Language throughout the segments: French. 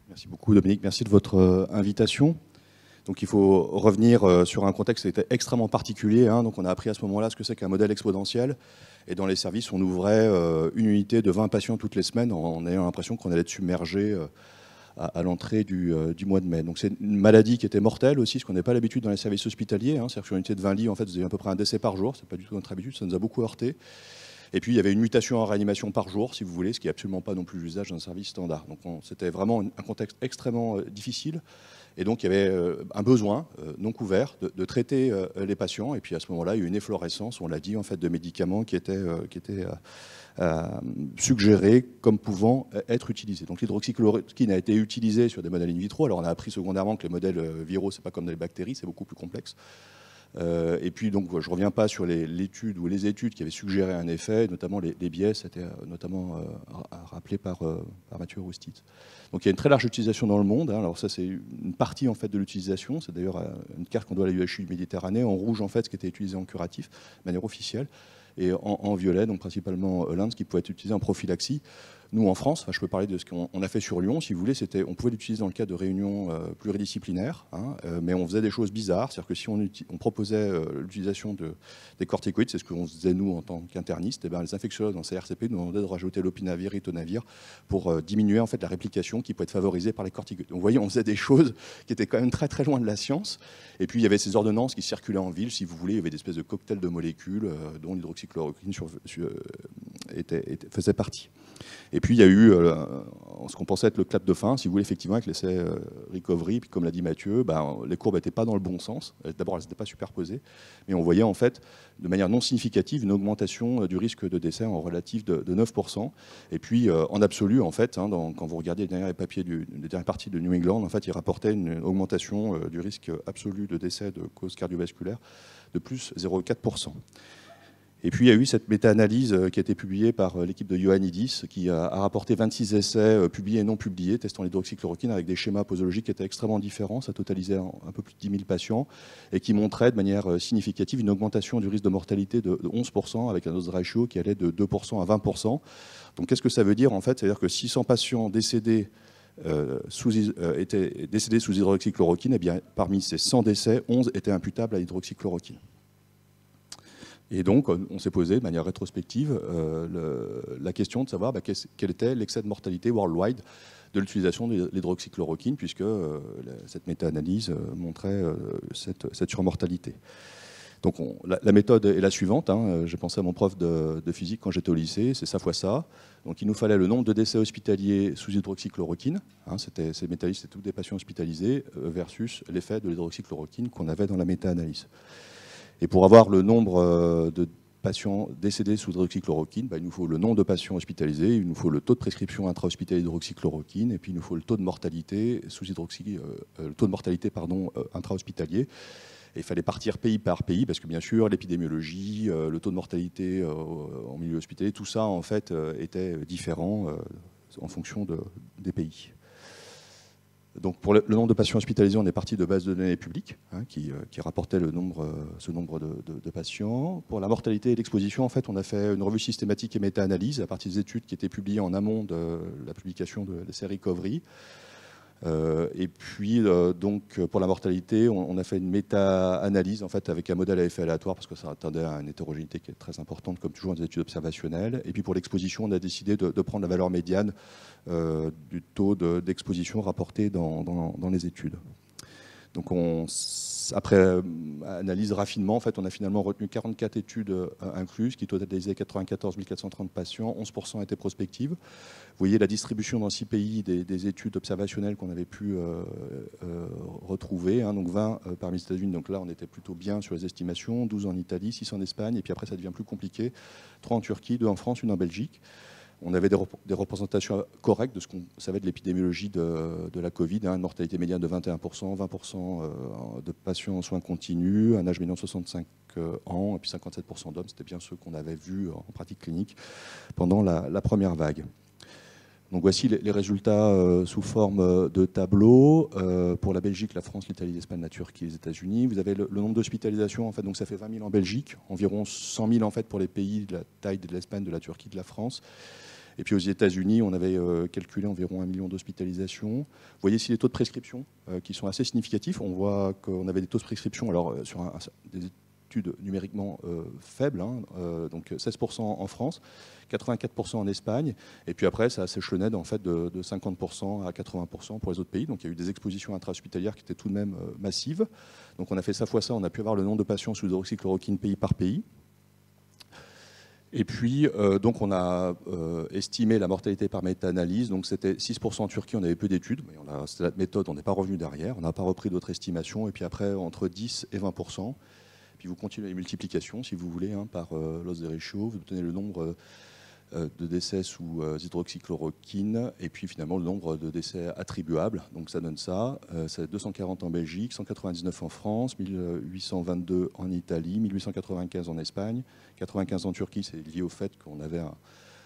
Merci beaucoup Dominique, merci de votre invitation. Donc il faut revenir sur un contexte qui était extrêmement particulier. Donc on a appris à ce moment-là ce que c'est qu'un modèle exponentiel. Et dans les services, on ouvrait une unité de 20 patients toutes les semaines en ayant l'impression qu'on allait être submergé à l'entrée du mois de mai. Donc c'est une maladie qui était mortelle aussi, ce qu'on n'a pas l'habitude dans les services hospitaliers. C'est-à-dire que sur une unité de 20 lits, en fait, vous avez à peu près un décès par jour. C'est pas du tout notre habitude, ça nous a beaucoup heurté. Et puis il y avait une mutation en réanimation par jour, si vous voulez, ce qui n'est absolument pas non plus l'usage d'un service standard. Donc c'était vraiment un contexte extrêmement difficile. Et donc il y avait un besoin non couvert de traiter les patients. Et puis à ce moment-là, il y a eu une efflorescence, on l'a dit, en fait, de médicaments qui étaient suggérés comme pouvant être utilisés. Donc l'hydroxychloroquine a été utilisée sur des modèles in vitro. Alors on a appris secondairement que les modèles viraux, c'est pas comme dans les bactéries, c'est beaucoup plus complexe. Et puis donc je ne reviens pas sur l'étude ou les études qui avaient suggéré un effet, notamment les biais, c'était notamment rappelé par Mathieu Roustit. Donc il y a une très large utilisation dans le monde. Alors ça c'est une partie en fait de l'utilisation. C'est d'ailleurs une carte qu'on doit à la UHU Méditerranée. En rouge en fait ce qui était utilisé en curatif de manière officielle, et en violet donc principalement l'Inde, ce qui pouvait être utilisé en prophylaxie. Nous, en France, je peux parler de ce qu'on a fait sur Lyon, si vous voulez, on pouvait l'utiliser dans le cadre de réunions pluridisciplinaires, mais on faisait des choses bizarres. C'est-à-dire que si on proposait l'utilisation des corticoïdes, c'est ce qu'on faisait nous en tant qu'internistes, les infectiologues dans CRCP nous demandaient de rajouter l'opinavir, ritonavir, pour diminuer en fait la réplication qui pouvait être favorisée par les corticoïdes. Donc vous voyez, on faisait des choses qui étaient quand même très très loin de la science. Et puis il y avait ces ordonnances qui circulaient en ville, si vous voulez, il y avait des espèces de cocktails de molécules dont l'hydroxychloroquine faisait partie. Et puis il y a eu ce qu'on pensait être le clap de fin, si vous voulez, effectivement, avec l'essai Recovery. Puis comme l'a dit Mathieu, les courbes n'étaient pas dans le bon sens. D'abord, elles n'étaient pas superposées, mais on voyait en fait de manière non significative une augmentation du risque de décès en relatif de 9%. Et puis en absolu, en fait, quand vous regardez les dernières parties de New England, en fait, il rapportait une augmentation du risque absolu de décès de cause cardiovasculaire de plus 0,4%. Et puis il y a eu cette méta-analyse qui a été publiée par l'équipe de Ioannidis, qui a rapporté 26 essais publiés et non publiés, testant l'hydroxychloroquine avec des schémas posologiques qui étaient extrêmement différents. Ça totalisait un peu plus de 10 000 patients et qui montraient de manière significative une augmentation du risque de mortalité de 11% avec un odds ratio qui allait de 2% à 20%. Donc qu'est-ce que ça veut dire en fait? C'est-à-dire que 600 patients décédés étaient décédés sous hydroxychloroquine, et bien parmi ces 100 décès, 11 étaient imputables à l'hydroxychloroquine. Et donc, on s'est posé de manière rétrospective la question de savoir quel était l'excès de mortalité worldwide de l'utilisation de l'hydroxychloroquine, puisque cette méta-analyse montrait cette surmortalité. Donc la méthode est la suivante. J'ai pensé à mon prof de physique quand j'étais au lycée, c'est ça fois ça. Donc il nous fallait le nombre de décès hospitaliers sous hydroxychloroquine. Ces méta-analyses, c'était tous des patients hospitalisés, versus l'effet de l'hydroxychloroquine qu'on avait dans la méta-analyse. Et pour avoir le nombre de patients décédés sous hydroxychloroquine, il nous faut le nombre de patients hospitalisés, il nous faut le taux de prescription intra-hospitalier d'hydroxychloroquine, et puis il nous faut le taux de mortalité intra-hospitalier. Et il fallait partir pays par pays, parce que bien sûr, l'épidémiologie, le taux de mortalité en milieu hospitalier, tout ça en fait était différent en fonction des pays. Donc pour le nombre de patients hospitalisés, on est parti de bases de données publiques qui rapportaient ce nombre de patients. Pour la mortalité et l'exposition, en fait, on a fait une revue systématique et méta-analyse à partir des études qui étaient publiées en amont de la publication de l'essai Recovery. Et puis, donc, pour la mortalité, on a fait une méta-analyse en fait, avec un modèle à effet aléatoire parce que ça attendait à une hétérogénéité qui est très importante, comme toujours dans les études observationnelles. Et puis, pour l'exposition, on a décidé de prendre la valeur médiane du taux d'exposition rapporté dans les études. Donc, après analyse raffinement, en fait, on a finalement retenu 44 études incluses qui totalisaient 94 430 patients, 11% étaient prospectives. Vous voyez la distribution dans 6 pays des études observationnelles qu'on avait pu retrouver. Donc 20 parmi les États-Unis, donc là on était plutôt bien sur les estimations, 12 en Italie, 6 en Espagne, et puis après ça devient plus compliqué, 3 en Turquie, 2 en France, 1 en Belgique. On avait des représentations correctes de ce qu'on savait de l'épidémiologie de la Covid, une mortalité médiane de 21%, 20% de patients en soins continus, un âge médian de 65 ans, et puis 57% d'hommes, c'était bien ceux qu'on avait vus en pratique clinique pendant la première vague. Donc voici les résultats sous forme de tableau pour la Belgique, la France, l'Italie, l'Espagne, la Turquie, les États-Unis. Vous avez le nombre d'hospitalisations, en fait, donc ça fait 20 000 en Belgique, environ 100 000 en fait pour les pays de la taille de l'Espagne, de la Turquie, de la France. Et puis aux États-Unis, on avait calculé environ 1 million d'hospitalisations. Vous voyez ici les taux de prescription qui sont assez significatifs. On voit qu'on avait des taux de prescription alors, sur des études numériquement faibles, hein, donc 16% en France, 84% en Espagne, et puis après ça s'échelonnait en fait de 50% à 80% pour les autres pays. Donc il y a eu des expositions intra-hospitalières qui étaient tout de même massives. Donc on a fait ça fois ça, on a pu avoir le nombre de patients sous hydroxychloroquine pays par pays. Et puis, donc on a estimé la mortalité par méta-analyse. Donc c'était 6% en Turquie, on avait peu d'études, mais c'était la méthode, on n'est pas revenu derrière. On n'a pas repris d'autres estimations. Et puis après, entre 10 et 20%. Puis vous continuez les multiplications, si vous voulez, hein, par loss des ratios. Vous obtenez le nombre de décès sous hydroxychloroquine, et puis finalement le nombre de décès attribuables. Donc ça donne ça. C'est 240 en Belgique, 199 en France, 1822 en Italie, 1895 en Espagne, 95 en Turquie. C'est lié au fait qu'on avait un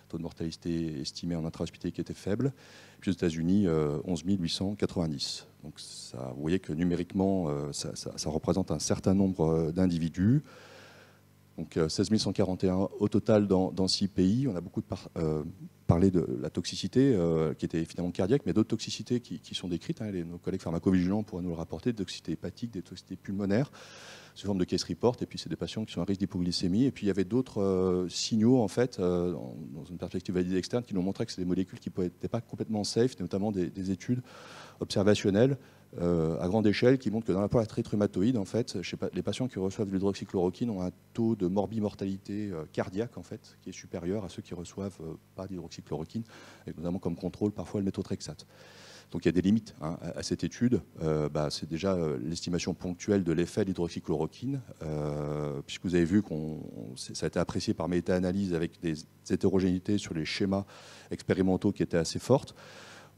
taux de mortalité estimé en intra-hospitalier qui était faible. Et puis aux États-Unis, 11 890. Donc ça, vous voyez que numériquement, ça représente un certain nombre d'individus. Donc 16 141 au total dans 6 pays. On a beaucoup parlé de la toxicité qui était finalement cardiaque, mais d'autres toxicités qui sont décrites. Hein, nos collègues pharmacovigilants pourraient nous le rapporter, des toxicités hépatiques, des toxicités pulmonaires, sous forme de case report. Et puis c'est des patients qui sont à risque d'hypoglycémie. Et puis il y avait d'autres signaux en fait, dans une perspective validée externe, qui nous montraient que c'est des molécules qui n'étaient pas complètement safe, notamment des études observationnelles à grande échelle qui montrent que dans la poitrine rhumatoïde, en fait, les patients qui reçoivent de l'hydroxychloroquine ont un taux de morbimortalité cardiaque en fait, qui est supérieur à ceux qui reçoivent pas d'hydroxychloroquine, avec notamment comme contrôle parfois le méthotrexate. Donc il y a des limites hein, à cette étude. C'est déjà l'estimation ponctuelle de l'effet de l'hydroxychloroquine, puisque vous avez vu que ça a été apprécié par méta-analyse avec des hétérogénéités sur les schémas expérimentaux qui étaient assez fortes.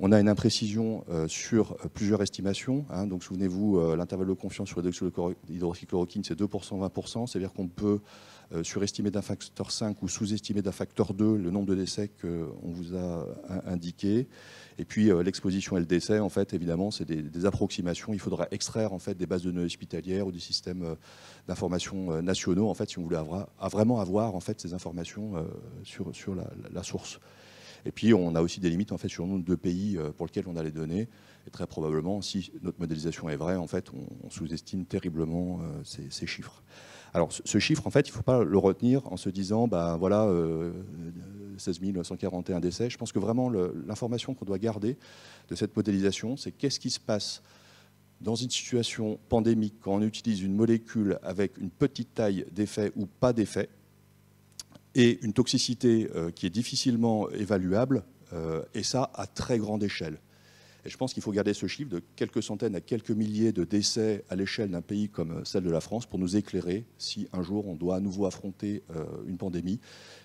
On a une imprécision sur plusieurs estimations. Hein, donc souvenez-vous, l'intervalle de confiance sur l'hydroxychloroquine, c'est 2%, 20%. C'est-à-dire qu'on peut surestimer d'un facteur 5 ou sous-estimer d'un facteur 2 le nombre de décès qu'on vous a indiqué. Et puis l'exposition et le décès, en fait, évidemment, c'est des approximations. Il faudra extraire en fait, des bases de données hospitalières ou des systèmes d'information nationaux, en fait, si on voulait vraiment avoir en fait, ces informations sur la source. Et puis, on a aussi des limites en fait, sur le nombre de pays pour lesquels on a les données. Et très probablement, si notre modélisation est vraie, en fait, on sous-estime terriblement ces chiffres. Alors, ce chiffre, en fait, il ne faut pas le retenir en se disant, voilà, 16 141 décès. Je pense que vraiment, l'information qu'on doit garder de cette modélisation, c'est qu'est-ce qui se passe dans une situation pandémique quand on utilise une molécule avec une petite taille d'effet ou pas d'effet, et une toxicité qui est difficilement évaluable, et ça à très grande échelle. Et je pense qu'il faut garder ce chiffre de quelques centaines à quelques milliers de décès à l'échelle d'un pays comme celle de la France pour nous éclairer si un jour on doit à nouveau affronter une pandémie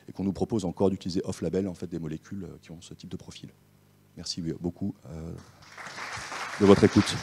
et qu'on nous propose encore d'utiliser off-label en fait, des molécules qui ont ce type de profil. Merci beaucoup de votre écoute.